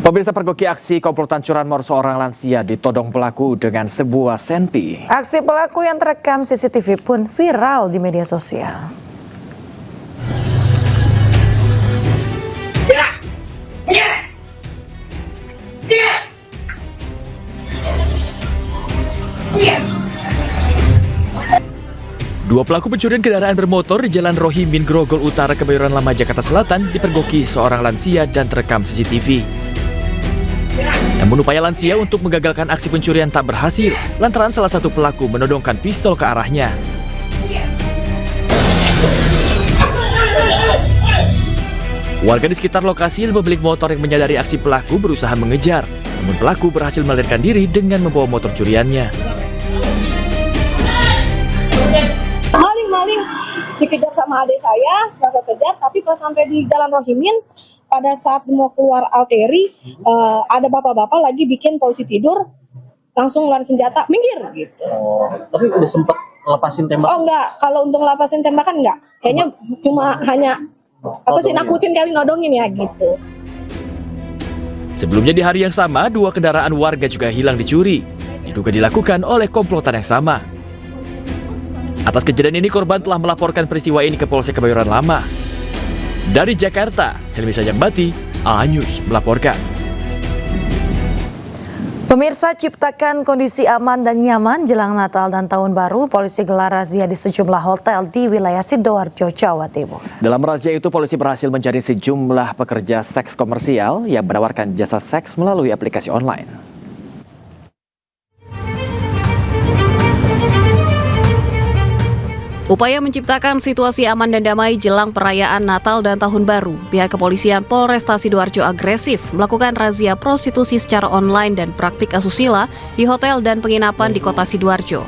Pemirsa, pergoki aksi komplotan curanmor seorang lansia ditodong pelaku dengan sebuah senpi. Aksi pelaku yang terekam CCTV pun viral di media sosial. Dua pelaku pencurian kendaraan bermotor di Jalan Rohimin, Grogol Utara, Kebayoran Lama, Jakarta Selatan dipergoki seorang lansia dan terekam CCTV. Namun upaya lansia untuk menggagalkan aksi pencurian tak berhasil lantaran salah satu pelaku menodongkan pistol ke arahnya. Warga di sekitar lokasi dan pemilik motor yang menyadari aksi pelaku berusaha mengejar, namun pelaku berhasil melarikan diri dengan membawa motor curiannya. Maling dikejar sama adik saya, nggak kekejar, tapi pas sampai di Jalan Rohimin, pada saat mau keluar arteri, ada bapak-bapak lagi bikin polisi tidur, langsung ngeluarin senjata, minggir gitu. Oh, tapi udah sempet lepasin tembak? Oh enggak, kalau untuk ngelapasin tembakan enggak, kayaknya cuma hanya nakutin kali nodongin ya gitu. Sebelumnya di hari yang sama, dua kendaraan warga juga hilang dicuri. Diduga dilakukan oleh komplotan yang sama. Atas kejadian ini, korban telah melaporkan peristiwa ini ke Polsek Kebayoran Lama. Dari Jakarta, Helmi Sajangbati, A-News melaporkan. Pemirsa, ciptakan kondisi aman dan nyaman jelang Natal dan Tahun Baru. Polisi gelar razia di sejumlah hotel di wilayah Sidoarjo, Jawa Timur. Dalam razia itu, polisi berhasil mencari sejumlah pekerja seks komersial yang menawarkan jasa seks melalui aplikasi online. Upaya menciptakan situasi aman dan damai jelang perayaan Natal dan Tahun Baru, pihak kepolisian Polresta Sidoarjo agresif melakukan razia prostitusi secara online dan praktik asusila di hotel dan penginapan di kota Sidoarjo.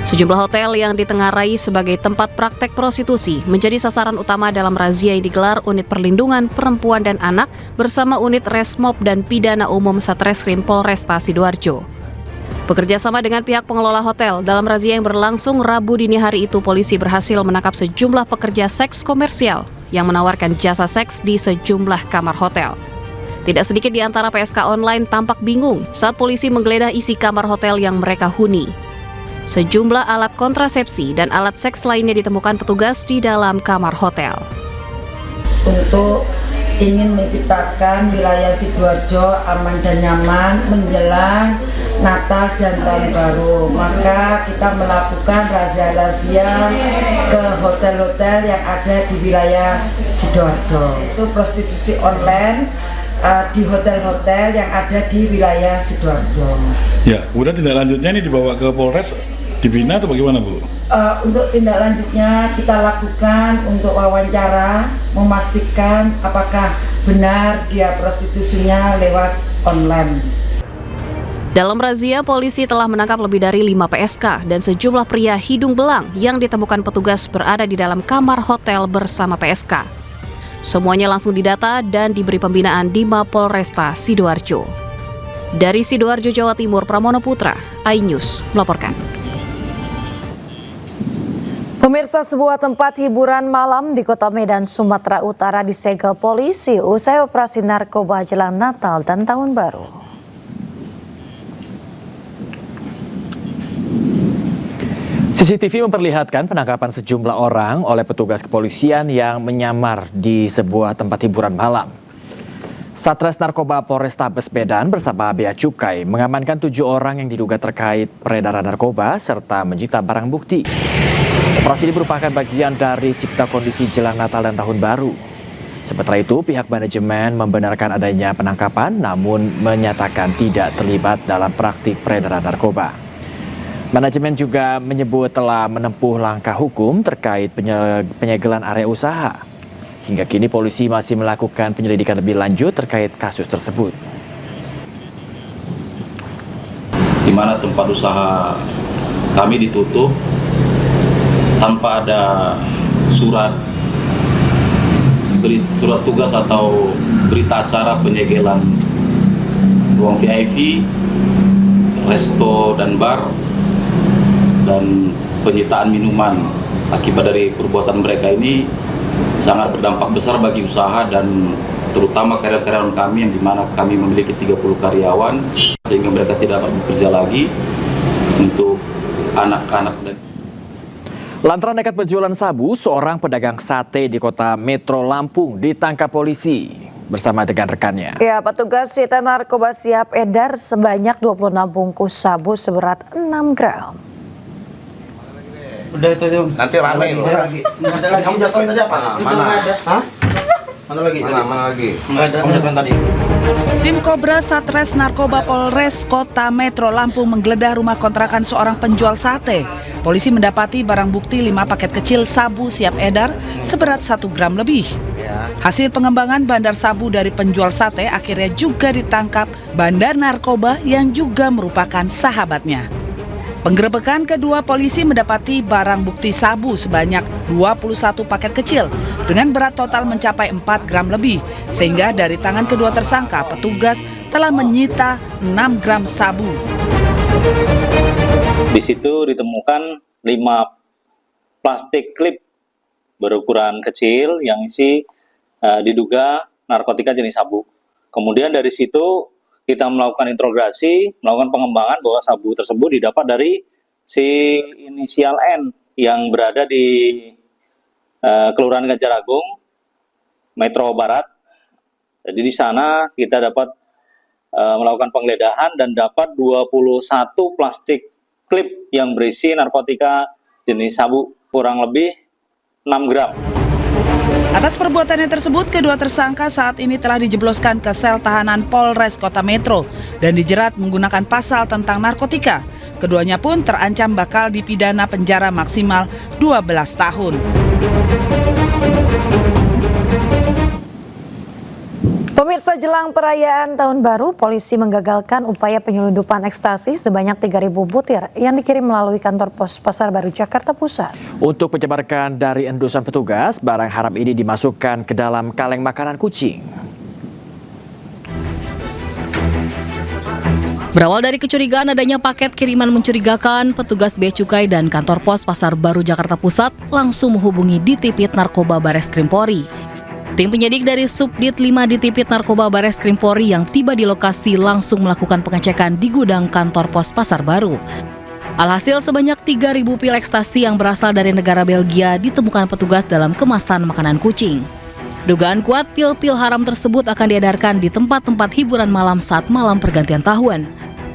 Sejumlah hotel yang ditengarai sebagai tempat praktek prostitusi menjadi sasaran utama dalam razia yang digelar Unit Perlindungan Perempuan dan Anak bersama Unit Resmob dan Pidana Umum Satreskrim Polresta Sidoarjo. Bekerja sama dengan pihak pengelola hotel, dalam razia yang berlangsung Rabu dini hari itu, polisi berhasil menangkap sejumlah pekerja seks komersial yang menawarkan jasa seks di sejumlah kamar hotel. Tidak sedikit di antara PSK online tampak bingung saat polisi menggeledah isi kamar hotel yang mereka huni. Sejumlah alat kontrasepsi dan alat seks lainnya ditemukan petugas di dalam kamar hotel. Untuk ingin menciptakan wilayah Sidoarjo aman dan nyaman menjelang Natal dan Tahun Baru, maka kita melakukan razia-razia ke hotel-hotel yang ada di wilayah Sidoarjo. Itu prostitusi online di hotel-hotel yang ada di wilayah Sidoarjo. Ya, kemudian tindak lanjutnya ini dibawa ke Polres, dibina atau bagaimana, Bu? Untuk tindak lanjutnya kita lakukan untuk wawancara, memastikan apakah benar dia prostitusinya lewat online. Dalam razia, polisi telah menangkap lebih dari 5 PSK dan sejumlah pria hidung belang yang ditemukan petugas berada di dalam kamar hotel bersama PSK. Semuanya langsung didata dan diberi pembinaan di Mapolresta Sidoarjo. Dari Sidoarjo, Jawa Timur, Pramono Putra, A-News melaporkan. Pemirsa, sebuah tempat hiburan malam di Kota Medan, Sumatera Utara disegel polisi usai operasi narkoba jelang Natal dan Tahun Baru. CCTV memperlihatkan penangkapan sejumlah orang oleh petugas kepolisian yang menyamar di sebuah tempat hiburan malam. Satres Narkoba Polrestabes Medan bersama Bea Cukai mengamankan 7 orang yang diduga terkait peredaran narkoba serta menyita barang bukti. Operasi ini merupakan bagian dari cipta kondisi jelang Natal dan Tahun Baru. Sementara itu, pihak manajemen membenarkan adanya penangkapan namun menyatakan tidak terlibat dalam praktik peredaran narkoba. Manajemen juga menyebut telah menempuh langkah hukum terkait penyegelan area usaha. Hingga kini polisi masih melakukan penyelidikan lebih lanjut terkait kasus tersebut. Di mana tempat usaha kami ditutup tanpa ada surat tugas atau berita acara penyegelan ruang VIP, resto dan bar, dan penyitaan minuman. Akibat dari perbuatan mereka ini sangat berdampak besar bagi usaha dan terutama karyawan-karyawan kami yang dimana kami memiliki 30 karyawan sehingga mereka tidak dapat bekerja lagi untuk anak-anak. Lantaran nekat berjualan sabu, seorang pedagang sate di kota Metro Lampung ditangkap polisi bersama dengan rekannya. Ya, petugas sita narkoba siap edar sebanyak 26 bungkus sabu seberat 6 gram. Udah itu aja. Nanti rame loh. Kamu jatuhin tadi apa? Mana? Hah? Mana lagi? Mana lagi? Kamu jatuhin tadi. Tim Kobra Satres Narkoba Polres Kota Metro Lampung menggeledah rumah kontrakan seorang penjual sate. Polisi mendapati barang bukti 5 paket kecil sabu siap edar seberat 1 gram lebih. Hasil pengembangan bandar sabu dari penjual sate akhirnya juga ditangkap bandar narkoba yang juga merupakan sahabatnya. Penggerebekan kedua, polisi mendapati barang bukti sabu sebanyak 21 paket kecil dengan berat total mencapai 4 gram lebih, sehingga dari tangan kedua tersangka petugas telah menyita 6 gram sabu. Di situ ditemukan 5 plastik klip berukuran kecil yang isi diduga narkotika jenis sabu. Kemudian dari situ kita melakukan interogasi, melakukan pengembangan bahwa sabu tersebut didapat dari si inisial N yang berada di Kelurahan Gajaragung, Metro Barat. Jadi di sana kita dapat melakukan penggeledahan dan dapat 21 plastik klip yang berisi narkotika jenis sabu kurang lebih 6 gram. Atas perbuatannya tersebut, kedua tersangka saat ini telah dijebloskan ke sel tahanan Polres Kota Metro dan dijerat menggunakan pasal tentang narkotika. Keduanya pun terancam bakal dipidana penjara maksimal 12 tahun. Pemirsa, jelang perayaan Tahun Baru, polisi menggagalkan upaya penyelundupan ekstasi sebanyak 3.000 butir yang dikirim melalui kantor pos Pasar Baru Jakarta Pusat. Untuk mencemarkan dari endusan petugas, barang haram ini dimasukkan ke dalam kaleng makanan kucing. Berawal dari kecurigaan adanya paket kiriman mencurigakan, petugas Bea Cukai dan kantor pos Pasar Baru Jakarta Pusat langsung menghubungi Ditipit Narkoba Bareskrim Polri. Tim penyidik dari Subdit 5 Ditipit Narkoba Bareskrim Polri yang tiba di lokasi langsung melakukan pengecekan di gudang kantor pos Pasar Baru. Alhasil sebanyak 3.000 pil ekstasi yang berasal dari negara Belgia ditemukan petugas dalam kemasan makanan kucing. Dugaan kuat pil-pil haram tersebut akan diedarkan di tempat-tempat hiburan malam saat malam pergantian tahun.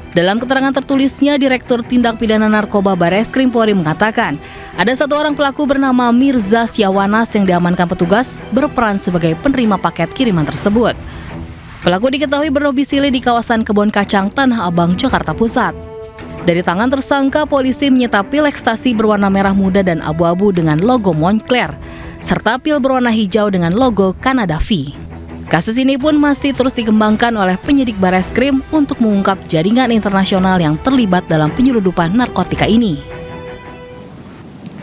Dalam keterangan tertulisnya, Direktur Tindak Pidana Narkoba Bareskrim Polri mengatakan, ada satu orang pelaku bernama Mirza Siawanas yang diamankan petugas berperan sebagai penerima paket kiriman tersebut. Pelaku diketahui berdomisili di kawasan Kebon Kacang, Tanah Abang, Jakarta Pusat. Dari tangan tersangka, polisi menyita pil ekstasi berwarna merah muda dan abu-abu dengan logo Moncler, serta pil berwarna hijau dengan logo Canadavi. Kasus ini pun masih terus dikembangkan oleh penyidik Bareskrim untuk mengungkap jaringan internasional yang terlibat dalam penyelundupan narkotika ini.